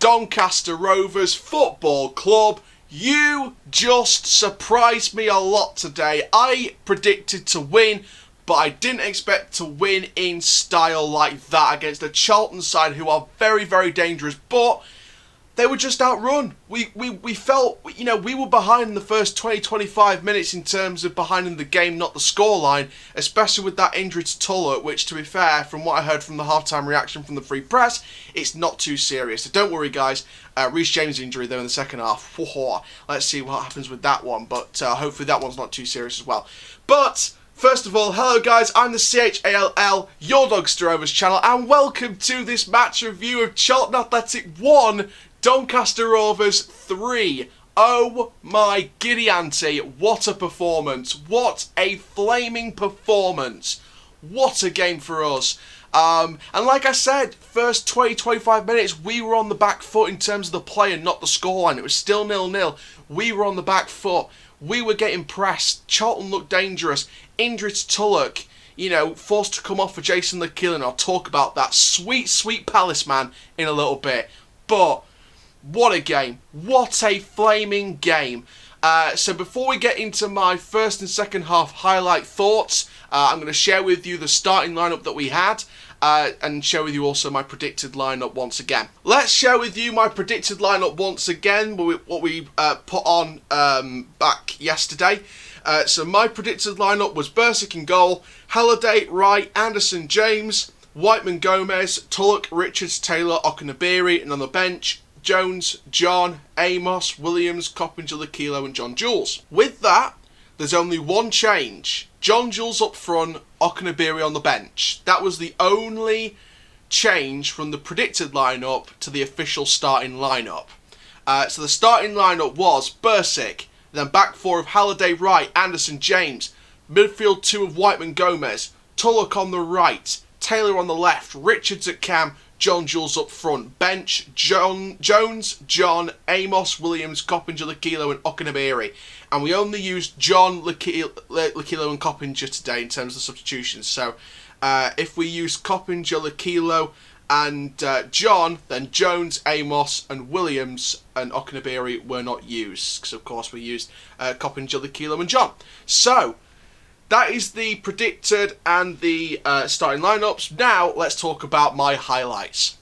Doncaster Rovers Football Club. You just surprised me a lot today. I predicted to win, but I didn't expect to win in style like that against a Charlton side who are very, very dangerous, but they were just outrun. We felt, you know, we were behind in the first 20-25 minutes in terms of behind in the game, not the scoreline, especially with that injury to Tullock, which, to be fair, from what I heard from the halftime reaction from the Free Press, it's not too serious. So don't worry, guys. Reece James' injury, though, in the second half. Let's see what happens with that one, but hopefully that one's not too serious as well. But first of all, hello guys, I'm the CHALL, your Doncaster Rovers channel, and welcome to this match review of Charlton Athletic 1, Doncaster Rovers 3. Oh my giddy auntie, what a performance. What a flaming performance. What a game for us. And like I said, first 20-25 minutes, we were on the back foot in terms of the play and not the scoreline. It was still 0-0. We were on the back foot. We were getting pressed. Charlton looked dangerous. Injury to Tullock, you know, forced to come off for Jason Lekeela, and I'll talk about that sweet, sweet Palace man in a little bit. But what a game. What a flaming game. So before we get into my first and second half highlight thoughts, I'm going to share with you the starting lineup that we had, and share with you also my predicted lineup once again. Let's share with you my predicted lineup once again, what we put on back yesterday. So my predicted lineup was Bursick in goal, Halliday, Wright, Anderson, James, Whiteman, Gomez, Tullock, Richards, Taylor, Okunabiri, and on the bench, Jones, John, Amos, Williams, Coppinger, Lekeela, and John Jules. With that, there's only one change. John Jules up front, Okunabiri on the bench. That was the only change from the predicted lineup to the official starting lineup. So the starting lineup was Bursick, then back four of Halliday, Wright, Anderson, James, midfield two of Whiteman, Gomez, Tullock on the right, Taylor on the left, Richards at cam, John Jules up front. Bench, Jones, John, Amos, Williams, Coppinger, Lekeela, and Okunabiri. And we only used John, Lekeela, and Coppinger today in terms of substitutions. So if we use Coppinger, Lekeela, and John, then Jones, Amos, and Williams and Okunabiri were not used. Because, of course, we used Coppinger, Lekeela, and John. So that is the predicted and the starting lineups. Now, let's talk about my highlights.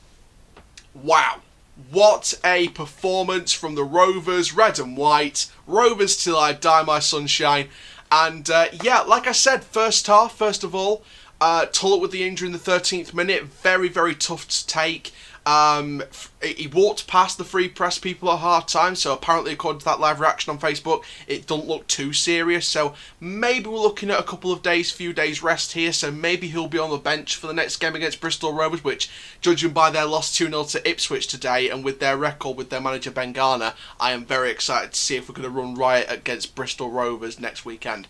Wow. What a performance from the Rovers, red and white. Rovers till I die, my sunshine. And, yeah, like I said, first half, first of all, Tullock with the injury in the 13th minute. Very, very tough to take. He walked past the Free Press people at half-time, so apparently, according to that live reaction on Facebook, it doesn't look too serious. So maybe we're looking at a couple of days, few days rest here, so maybe he'll be on the bench for the next game against Bristol Rovers, which, judging by their loss 2-0 to Ipswich today, and with their record with their manager Ben Garner, I am very excited to see if we're going to run riot against Bristol Rovers next weekend.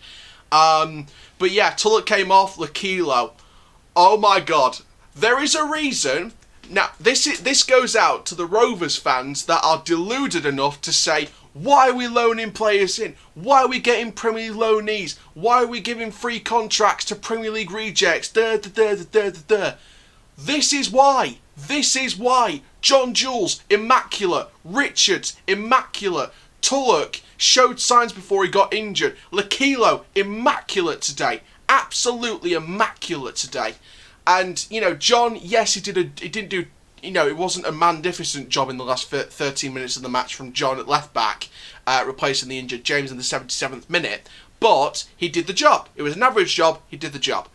But yeah, Tullock came off, Lekeela. Oh my God. There is a reason. Now, this goes out to the Rovers fans that are deluded enough to say, why are we loaning players in? Why are we getting Premier League loanees? Why are we giving free contracts to Premier League rejects? This is why. This is why. John Jules, immaculate. Richards, immaculate. Tullock showed signs before he got injured. Lekeela, immaculate today. Absolutely immaculate today. And, you know, John, yes, he didn't do, you know, it wasn't a magnificent job in the last 13 minutes of the match from John at left back, replacing the injured James in the 77th minute, but he did the job. It was an average job, he did the job.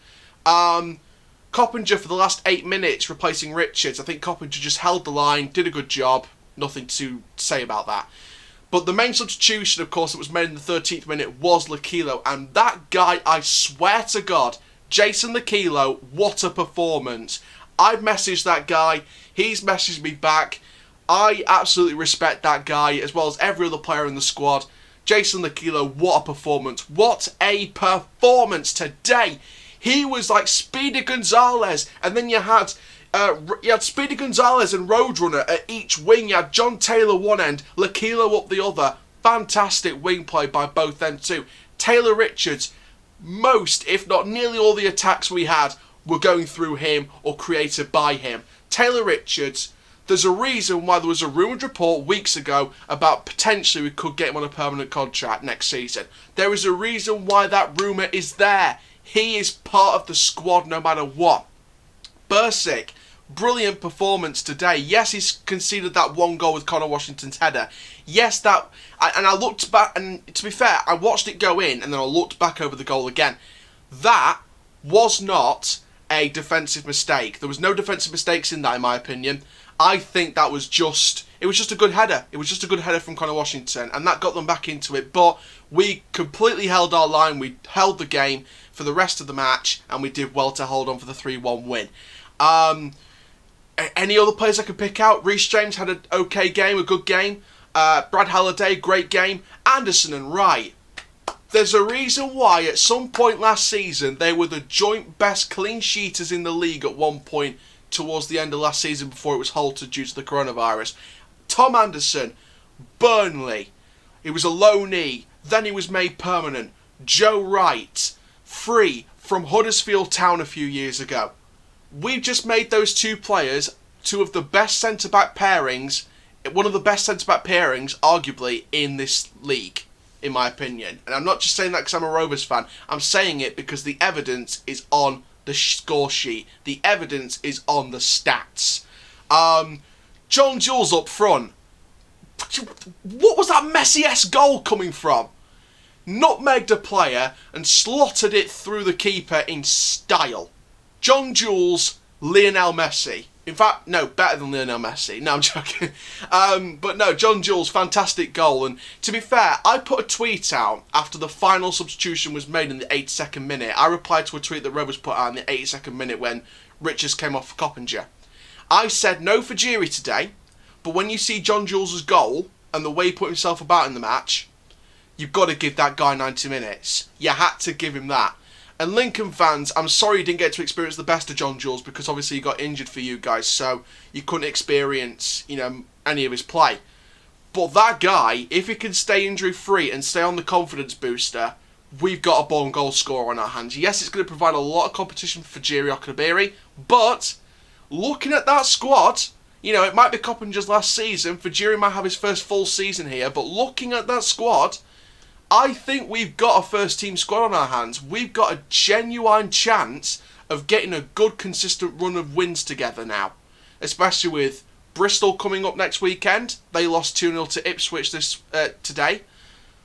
Coppinger for the last 8 minutes, replacing Richards. I think Coppinger just held the line, did a good job, nothing to say about that. But the main substitution, of course, that was made in the 13th minute was Lekeela, and that guy, I swear to God, Jason Lekeela, what a performance. I've messaged that guy, he's messaged me back. I absolutely respect that guy as well as every other player in the squad. Jason Lekeela, what a performance. What a performance today. He was like Speedy Gonzalez, and then you had Speedy Gonzalez and Roadrunner at each wing. You had John Taylor one end, Lekeela up the other. Fantastic wing play by both them two. Taylor Richards, most, if not nearly all the attacks we had were going through him or created by him. Taylor Richards, There's a reason why there was a rumoured report weeks ago about potentially we could get him on a permanent contract next season. There is a reason why that rumour is there. He is part of the squad no matter what. Bursic, brilliant performance today. Yes, he's conceded that one goal with Connor Washington's header. Yes, and I looked back, and to be fair, I watched it go in, and then I looked back over the goal again. That was not a defensive mistake. There was no defensive mistakes in that, in my opinion. I think that was it was just a good header. It was just a good header from Connor Washington, and that got them back into it. But we completely held our line. We held the game for the rest of the match, and we did well to hold on for the 3-1 win. Any other players I could pick out? Reece James had an okay game, a good game. Brad Halliday, great game. Anderson and Wright. There's a reason why at some point last season they were the joint best clean sheeters in the league at one point towards the end of last season before it was halted due to the coronavirus. Tom Anderson, Burnley, he was a loanee, then he was made permanent. Joe Wright, free from Huddersfield Town a few years ago. We've just made those two players two of the best centre-back pairings, one of the best centre-back pairings, arguably, in this league, in my opinion. And I'm not just saying that because I'm a Rovers fan. I'm saying it because the evidence is on the score sheet. The evidence is on the stats. John Jules up front. What was that Messi-esque goal coming from? Nutmegged a player and slotted it through the keeper in style. John Jules, Lionel Messi. In fact, no, better than Lionel Messi. No, I'm joking. But no, John Jules, fantastic goal. And to be fair, I put a tweet out after the final substitution was made in the 82nd minute. I replied to a tweet that Rovers put out in the 82nd minute when Richards came off for Coppinger. I said no for Fajiri today, but when you see John Jules' goal and the way he put himself about in the match, you've got to give that guy 90 minutes. You had to give him that. And Lincoln fans, I'm sorry you didn't get to experience the best of John Jules because obviously he got injured for you guys, so you couldn't experience, any of his play. But that guy, if he can stay injury free and stay on the confidence booster, we've got a born goal scorer on our hands. Yes, it's going to provide a lot of competition for Fajiri Okabiri, but looking at that squad, it might be Coppinger's last season. Fajiri might have his first full season here, but looking at that squad, I think we've got a first team squad on our hands. We've got a genuine chance of getting a good consistent run of wins together now. Especially with Bristol coming up next weekend. They lost 2-0 to Ipswich today.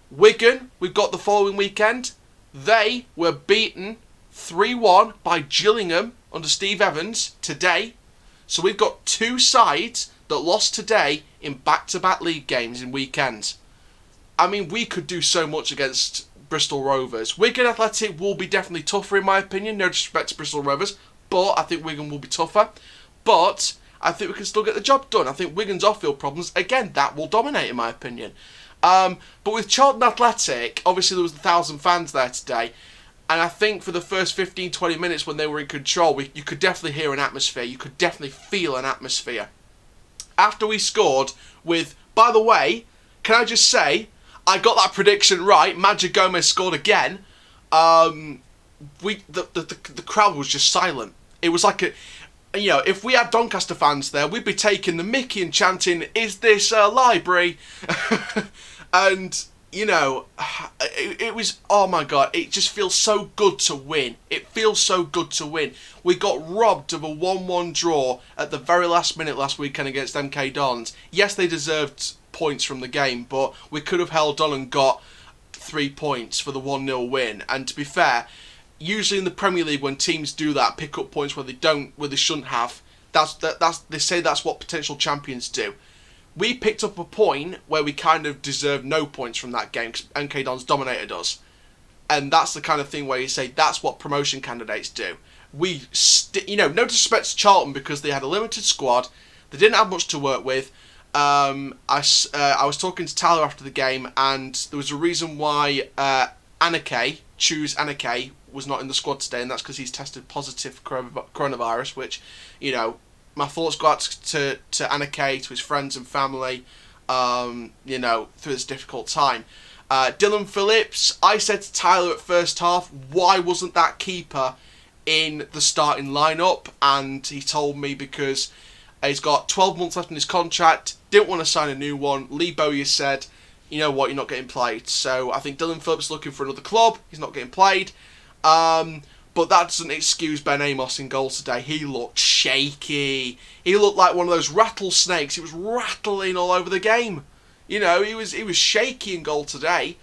Wigan, we've got the following weekend. They were beaten 3-1 by Gillingham under Steve Evans today. So we've got two sides that lost today in back-to-back league games in weekends. I mean, we could do so much against Bristol Rovers. Wigan Athletic will be definitely tougher in my opinion, no disrespect to Bristol Rovers, but I think Wigan will be tougher. But I think we can still get the job done. I think Wigan's off-field problems, again, that will dominate in my opinion. But with Charlton Athletic, obviously there was 1,000 fans there today, and I think for the first 15-20 minutes when they were in control, you could definitely hear an atmosphere. You could definitely feel an atmosphere. After we scored with, by the way, can I just say, I got that prediction right. Magic Gomez scored again. The crowd was just silent. It was like if we had Doncaster fans there, we'd be taking the mickey and chanting, "Is this a library?" And it was, oh my god, it just feels so good to win. It feels so good to win. We got robbed of a 1-1 draw at the very last minute last weekend against MK Dons. Yes, they deserved points from the game, but we could have held on and got 3 points for the 1-0 win. And to be fair, usually in the Premier League when teams do that, pick up points where they shouldn't have, they say that's what potential champions do. We picked up a point where we kind of deserved no points from that game because MK Dons dominated us. And that's the kind of thing where you say that's what promotion candidates do. No disrespect to Charlton because they had a limited squad, they didn't have much to work with. I was talking to Tyler after the game, and there was a reason why Choose Anake was not in the squad today, and that's because he's tested positive for coronavirus, which, my thoughts go out to Anake, to his friends and family, through this difficult time. Dylan Phillips, I said to Tyler at first half, why wasn't that keeper in the starting lineup? And he told me because He's got 12 months left in his contract. Didn't want to sign a new one. Lee Bowyer said, you know what, you're not getting played. So I think Dylan Phillips is looking for another club. He's not getting played. But that doesn't excuse Ben Amos in goal today. He looked shaky. He looked like one of those rattlesnakes. He was rattling all over the game. You know, he was shaky in goal today.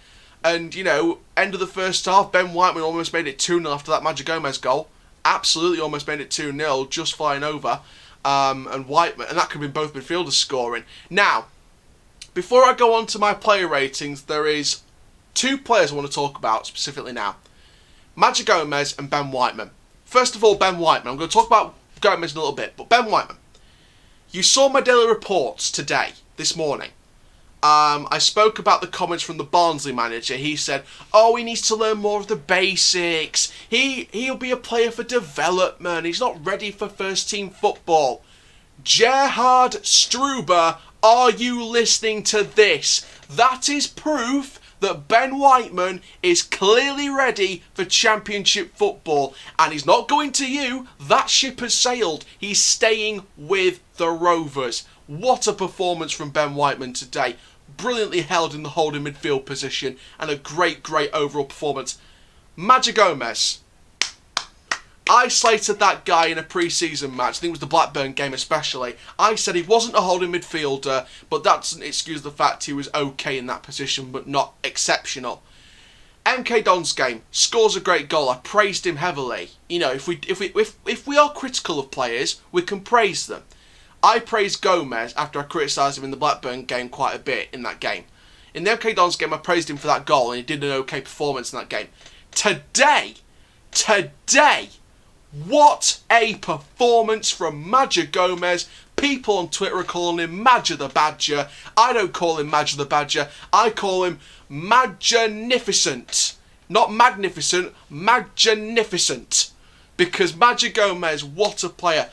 And, you know, end of the first half, Ben Whiteman almost made it 2-0 after that Magic Gomez goal. Absolutely almost made it 2-0, just flying over. And Whiteman, and that could have been both midfielders scoring. Now, before I go on to my player ratings, there is 2 players I want to talk about specifically now. Magic Gomez and Ben Whiteman. First of all, Ben Whiteman. I'm going to talk about Gomez in a little bit, but Ben Whiteman. You saw my daily reports today, this morning. I spoke about the comments from the Barnsley manager. He said, oh, he needs to learn more of the basics. He'll be a player for development. He's not ready for first team football. Gerhard Struber, are you listening to this? That is proof that Ben Whiteman is clearly ready for Championship football. And he's not going to you. That ship has sailed. He's staying with the Rovers. What a performance from Ben Whiteman today. Brilliantly held in the holding midfield position. And a great, great overall performance. Magic Gomez. I slated that guy in a pre-season match. I think it was the Blackburn game especially. I said he wasn't a holding midfielder, but that doesn't excuse the fact he was okay in that position, but not exceptional. MK Don's game, scores a great goal. I praised him heavily. You know, if we are critical of players, we can praise them. I praised Gomez after I criticised him in the Blackburn game quite a bit in that game. In the MK Don's game, I praised him for that goal, and he did an okay performance in that game. Today, what a performance from Magic Gomez. People on Twitter are calling him Madger the Badger. I don't call him Madger the Badger. I call him Magnificent. Not magnificent, Magnificent. Because Magic Gomez, what a player.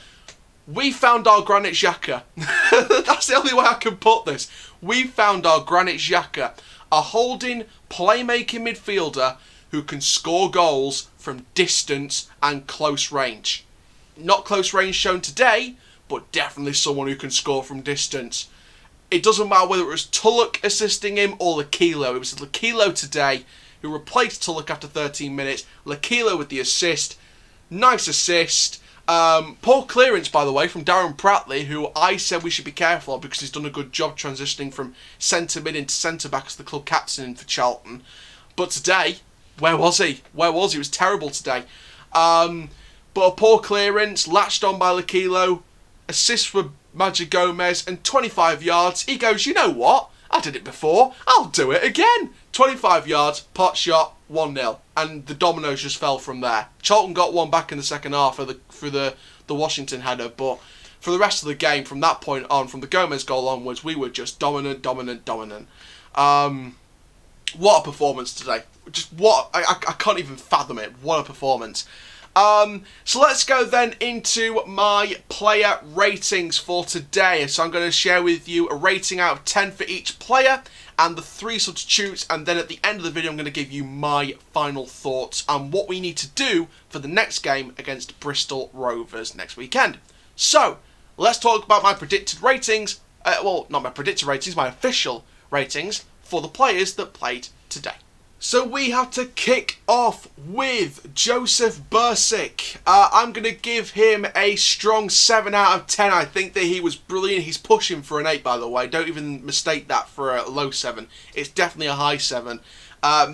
We found our Granit Xhaka. That's the only way I can put this. We found our Granit Xhaka. A holding, playmaking midfielder who can score goals from distance and close range. Not close range shown today, but definitely someone who can score from distance. It doesn't matter whether it was Tullock assisting him or Lakilo. It was Lakilo today who replaced Tullock after 13 minutes. Lakilo with the assist. Nice assist. Poor clearance, by the way, from Darren Pratley, who I said we should be careful of because he's done a good job transitioning from centre mid into centre back as the club captain for Charlton. But today, where was he? He was terrible today. But a poor clearance, latched on by Lakilo, assist for Magic Gomez, and 25 yards. He goes, you know what? I did it before. I'll do it again. 25 yards, pot shot, 1-0. And the dominoes just fell from there. Charlton got one back in the second half for the Washington header, but for the rest of the game, from that point on, from the Gomez goal onwards, we were just dominant. What a performance today. Just what, I can't even fathom it. What a performance. So let's go then into my player ratings for today. So I'm going to share with you a rating out of 10 for each player and the 3 substitutes, and then at the end of the video I'm going to give you my final thoughts on what we need to do for the next game against Bristol Rovers next weekend. So let's talk about my predicted ratings, well, not my predicted ratings, my official ratings for the players that played today. So we have to kick off with Joseph Bursic. I'm going to give him a strong 7 out of 10. I think that he was brilliant. He's pushing for an 8, by the way. Don't even mistake that for a low 7. It's definitely a high 7.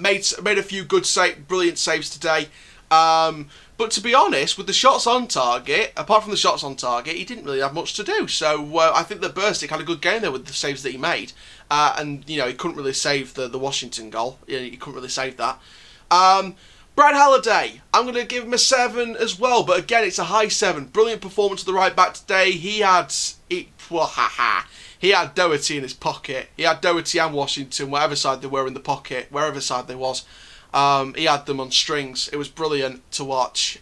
Made a few good brilliant saves today. But to be honest, with the shots on target, apart from the shots on target, he didn't really have much to do. So I think that Bursic had a good game there with the saves that he made. And, you know, he couldn't really save the Washington goal. He couldn't really save that. Brad Halliday, I'm going to give him a 7 as well. But again, it's a high 7. Brilliant performance of the right back today. He had Doherty in his pocket. He had Doherty and Washington, whatever side they were in the pocket, wherever side they was. He had them on strings. It was brilliant to watch.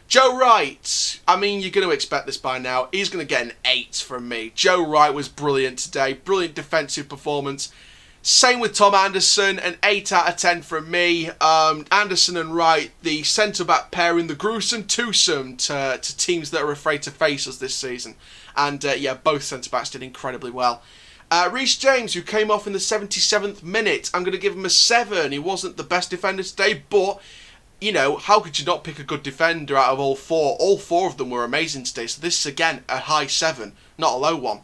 Joe Wright, I mean, you're going to expect this by now. He's going to get an 8 from me. Joe Wright was brilliant today. Brilliant defensive performance. Same with Tom Anderson, an 8 out of 10 from me. Anderson and Wright, the centre-back pairing, the gruesome twosome to teams that are afraid to face us this season. And yeah, both centre-backs did incredibly well. Reece James, who came off in the 77th minute, I'm going to give him a 7. He wasn't the best defender today, but, you know, how could you not pick a good defender out of all four? All four of them were amazing today, so this is, again, a high 7, not a low one.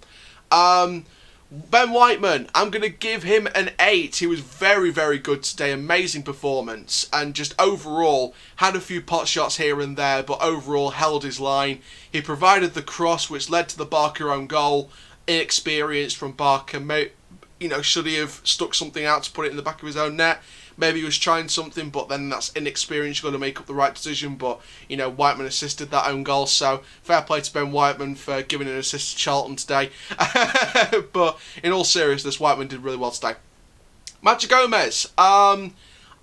Ben Whiteman, I'm going to give him an 8. He was very, very good today. Amazing performance. And just overall, had a few pot shots here and there, but overall held his line. He provided the cross, which led to the Barker own goal. Inexperienced from Barker. You know, should he have stuck something out to put it in the back of his own net? Maybe he was trying something, but then that's inexperience. You've got to make up the right decision. But, you know, Whiteman assisted that own goal. So, fair play to Ben Whiteman for giving an assist to Charlton today. But, in all seriousness, Whiteman did really well today. Matchday Gomez. I'm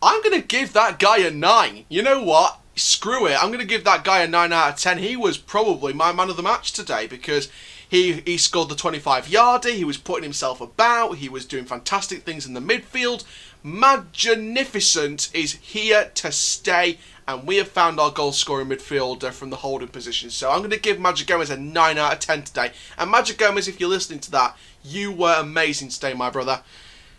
going to give that guy a 9. You know what? Screw it. I'm going to give that guy a 9 out of 10. He was probably my man of the match today because he scored the 25-yarder. He was putting himself about. He was doing fantastic things in the midfield. Magnificent is here to stay, and we have found our goal-scoring midfielder from the holding position. So I'm going to give Matchday Gomez a 9 out of 10 today. And Matchday Gomez, if you're listening to that, you were amazing today, my brother.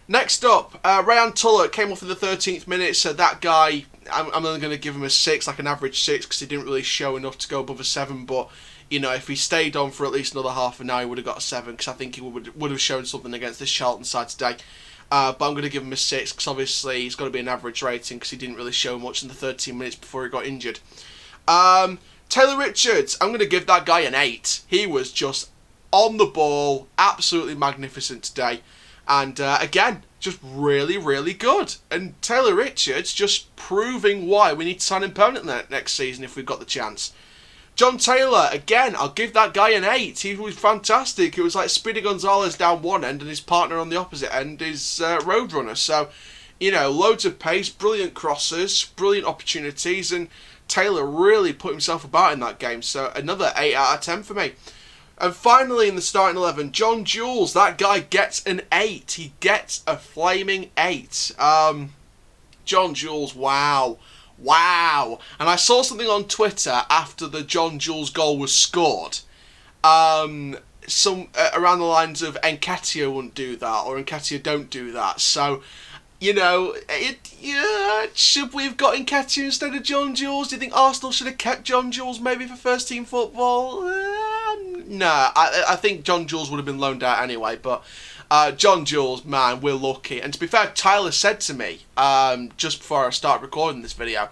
Next up, Rayan Tullock came off in the 13th minute, so that guy, I'm only going to give him a 6, like an average 6, because he didn't really show enough to go above a 7, but, you know, if he stayed on for at least another half an hour, he would have got a 7, because I think he would have shown something against this Charlton side today. But I'm going to give him a 6, because obviously he's got to be an average rating, because he didn't really show much in the 13 minutes before he got injured. Taylor Richards, I'm going to give that guy an 8. He was just on the ball, absolutely magnificent today. And again, just really, really good. And Taylor Richards just proving why we need to sign him permanently next season if we've got the chance. John Taylor, again, I'll give that guy an 8. He was fantastic. It was like Speedy Gonzalez down one end and his partner on the opposite end is Roadrunner. So, you know, loads of pace, brilliant crosses, brilliant opportunities, and Taylor really put himself about in that game. So another 8 out of 10 for me. And finally, in the starting 11, John Jules. That guy gets an 8. He gets a flaming 8. John Jules, wow. Wow. And I saw something on Twitter after the John Jules goal was scored. Around the lines of Nketiah wouldn't do that, or Nketiah don't do that. So, you know, should we have got Nketiah instead of John Jules? Do you think Arsenal should have kept John Jules maybe for first team football? No, I think John Jules would have been loaned out anyway, but John Jules, man, we're lucky. And to be fair, Tyler said to me, just before I start recording this video,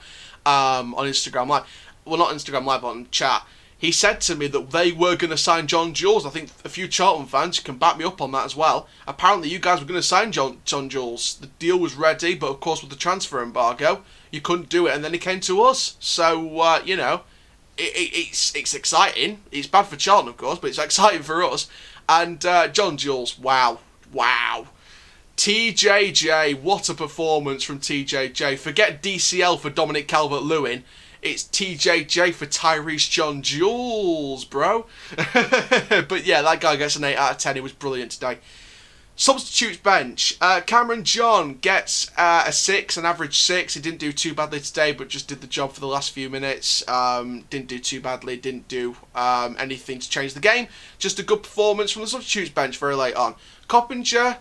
on Instagram Live, well, not Instagram Live, on chat, he said to me that they were going to sign John Jules. I think a few Charlton fans can back me up on that as well. Apparently you guys were going to sign John Jules. The deal was ready, but of course with the transfer embargo, you couldn't do it, and then he came to us. So, you know, it's exciting. It's bad for Charlton, of course, but it's exciting for us. And John Jules, wow. TJJ, what a performance from TJJ. Forget DCL for Dominic Calvert-Lewin. It's TJJ for Tyrese John Jules, bro. But yeah, that guy gets an 8 out of 10. He was brilliant today. Substitutes bench. Cameron John gets a 6, an average 6. He didn't do too badly today, but just did the job for the last few minutes. Didn't do too badly, didn't do anything to change the game. Just a good performance from the substitutes bench very late on. Coppinger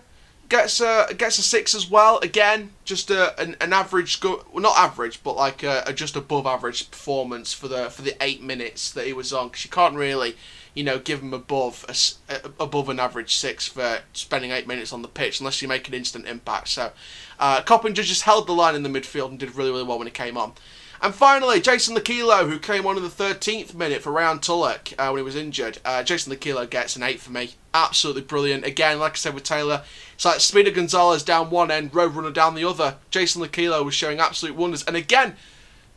gets a 6 as well. Again, just an average, well, not average, but like a just above average performance for the 8 minutes that he was on. Because you can't really, you know, give him above an average 6 for spending 8 minutes on the pitch unless you make an instant impact. So Coppinger just held the line in the midfield and did really, really well when he came on. And finally, Jason Lakilo, who came on in the 13th minute for Rayan Tullock when he was injured. Jason Lakilo gets an 8 for me. Absolutely brilliant. Again, like I said with Taylor, it's like Speedy Gonzalez down one end, Roadrunner down the other. Jason Lakilo was showing absolute wonders. And again,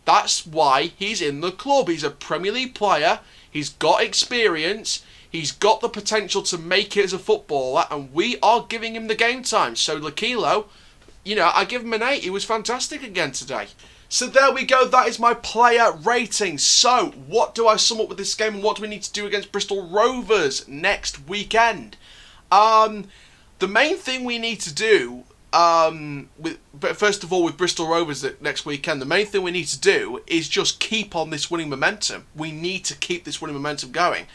that's why he's in the club. He's a Premier League player. He's got experience. He's got the potential to make it as a footballer. And we are giving him the game time. So Lakilo, you know, I give him an 8. He was fantastic again today. So there we go, that is my player rating. So, what do I sum up with this game and what do we need to do against Bristol Rovers next weekend? The main thing we need to do but first of all, with Bristol Rovers next weekend, the main thing we need to do is just keep on this winning momentum. We need to keep this winning momentum going.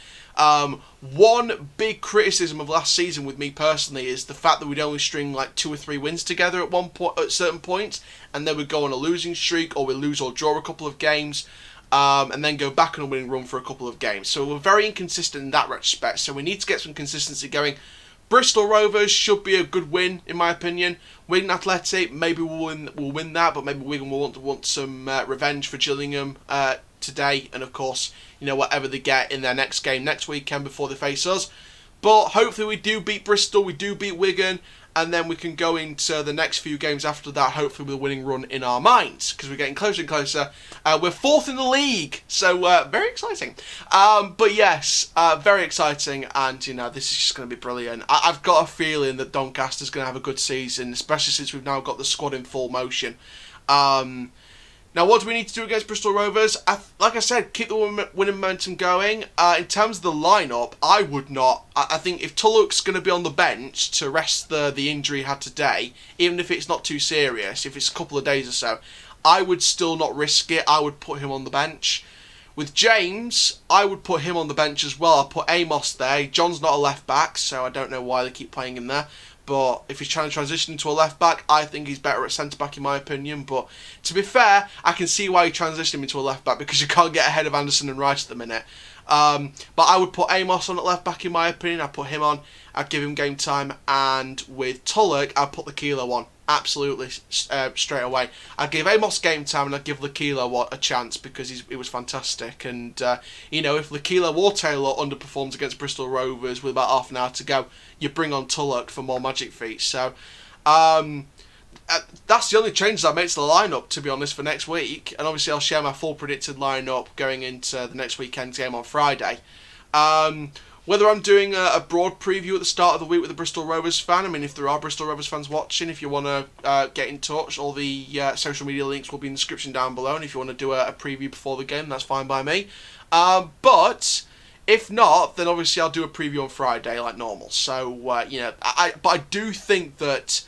One big criticism of last season with me personally is the fact that we'd only string like 2 or 3 wins together at certain points, and then we'd go on a losing streak, or we'd lose or draw a couple of games, and then go back on a winning run for a couple of games. So we're very inconsistent in that respect, so we need to get some consistency going. Bristol Rovers should be a good win, in my opinion. Wigan Athletic, maybe we'll win that, but maybe Wigan will want some revenge for Gillingham today, and of course, whatever they get in their next game next weekend before they face us. But hopefully we do beat Bristol, we do beat Wigan, and then we can go into the next few games after that, hopefully with a winning run in our minds, because we're getting closer and closer. We're 4th in the league, so very exciting. But yes, very exciting, and this is just going to be brilliant. I've got a feeling that Doncaster's going to have a good season, especially since we've now got the squad in full motion. Now, what do we need to do against Bristol Rovers? Like I said, keep the winning momentum going. In terms of the lineup, I would not. I think if Tullock's going to be on the bench to rest the injury he had today, even if it's not too serious, if it's a couple of days or so, I would still not risk it. I would put him on the bench. With James, I would put him on the bench as well. I'll put Amos there. John's not a left back, so I don't know why they keep playing him there. But if he's trying to transition into a left back, I think he's better at centre back in my opinion. But to be fair, I can see why you transition him into a left back, because you can't get ahead of Anderson and Rice at the minute. But I would put Amos on at left back in my opinion. I'd put him on. I'd give him game time. And with Tullock, I'd put Lakilo on. Absolutely, straight away. I'd give Amos game time, and I'd give Lakilo a chance, because he was fantastic. And, if Lakilo or Taylor underperforms against Bristol Rovers with about half an hour to go, you bring on Tullock for more magic feats. So, that's the only changes I make to the lineup, to be honest, for next week. And obviously I'll share my full predicted lineup going into the next weekend's game on Friday. Whether I'm doing a broad preview at the start of the week with a Bristol Rovers fan, I mean, if there are Bristol Rovers fans watching, if you want to get in touch, all the social media links will be in the description down below, and if you want to do a preview before the game, that's fine by me. But if not, then obviously I'll do a preview on Friday like normal. So, but I do think that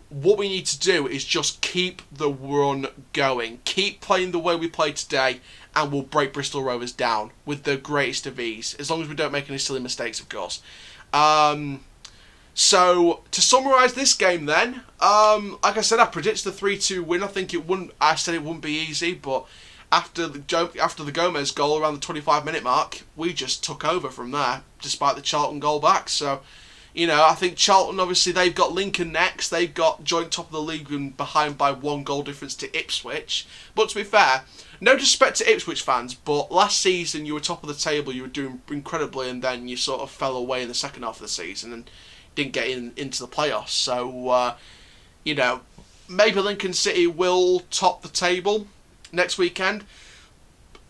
what we need to do is just keep the run going. Keep playing the way we played today, and we'll break Bristol Rovers down with the greatest of ease, as long as we don't make any silly mistakes, of course. So, to summarise this game then, like I said, I predicted the 3-2 win. I said it wouldn't be easy, but after the Gomez goal around the 25-minute mark, we just took over from there, despite the Charlton goal back. So, I think Charlton, obviously, they've got Lincoln next. They've got joint top of the league and behind by 1 goal difference to Ipswich. But to be fair, no disrespect to Ipswich fans, but last season you were top of the table, you were doing incredibly, and then you sort of fell away in the second half of the season and didn't get into the playoffs. So, maybe Lincoln City will top the table next weekend,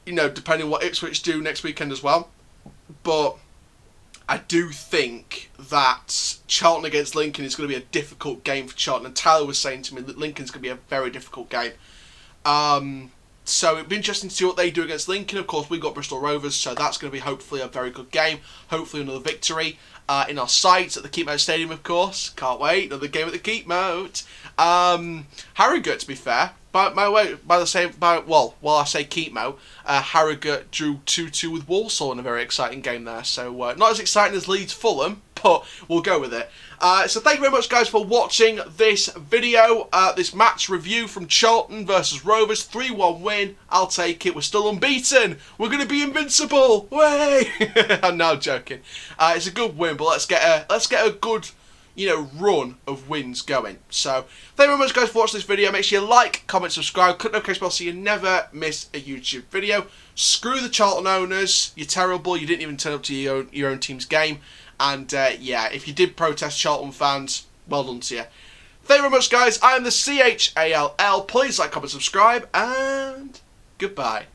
depending on what Ipswich do next weekend as well. But I do think that Charlton against Lincoln is going to be a difficult game for Charlton. And Tyler was saying to me that Lincoln's going to be a very difficult game. So it'd be interesting to see what they do against Lincoln. Of course, we've got Bristol Rovers, so that's going to be hopefully a very good game. Hopefully another victory in our sights at the Keepmoat Stadium, of course. Can't wait. Another game at the Keepmoat. Harrogate, to be fair, while I say Keepmoat, Harrogate drew 2-2 with Walsall in a very exciting game there. So not as exciting as Leeds Fulham, but we'll go with it. So thank you very much, guys, for watching this video, this match review from Charlton versus Rovers. 3-1 win. I'll take it. We're still unbeaten. We're going to be invincible. Way! I'm now joking. It's a good win, but let's get a good run of wins going. So thank you very much, guys, for watching this video. Make sure you like, comment, subscribe, click the notification bell so you never miss a YouTube video. Screw the Charlton owners. You're terrible. You didn't even turn up to your own team's game. And if you did protest, Charlton fans, well done to you. Thank you very much, guys. I am the CHALL. Please like, comment, subscribe, and goodbye.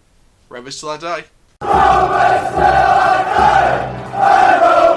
Rovers till I die. Rovers till I die.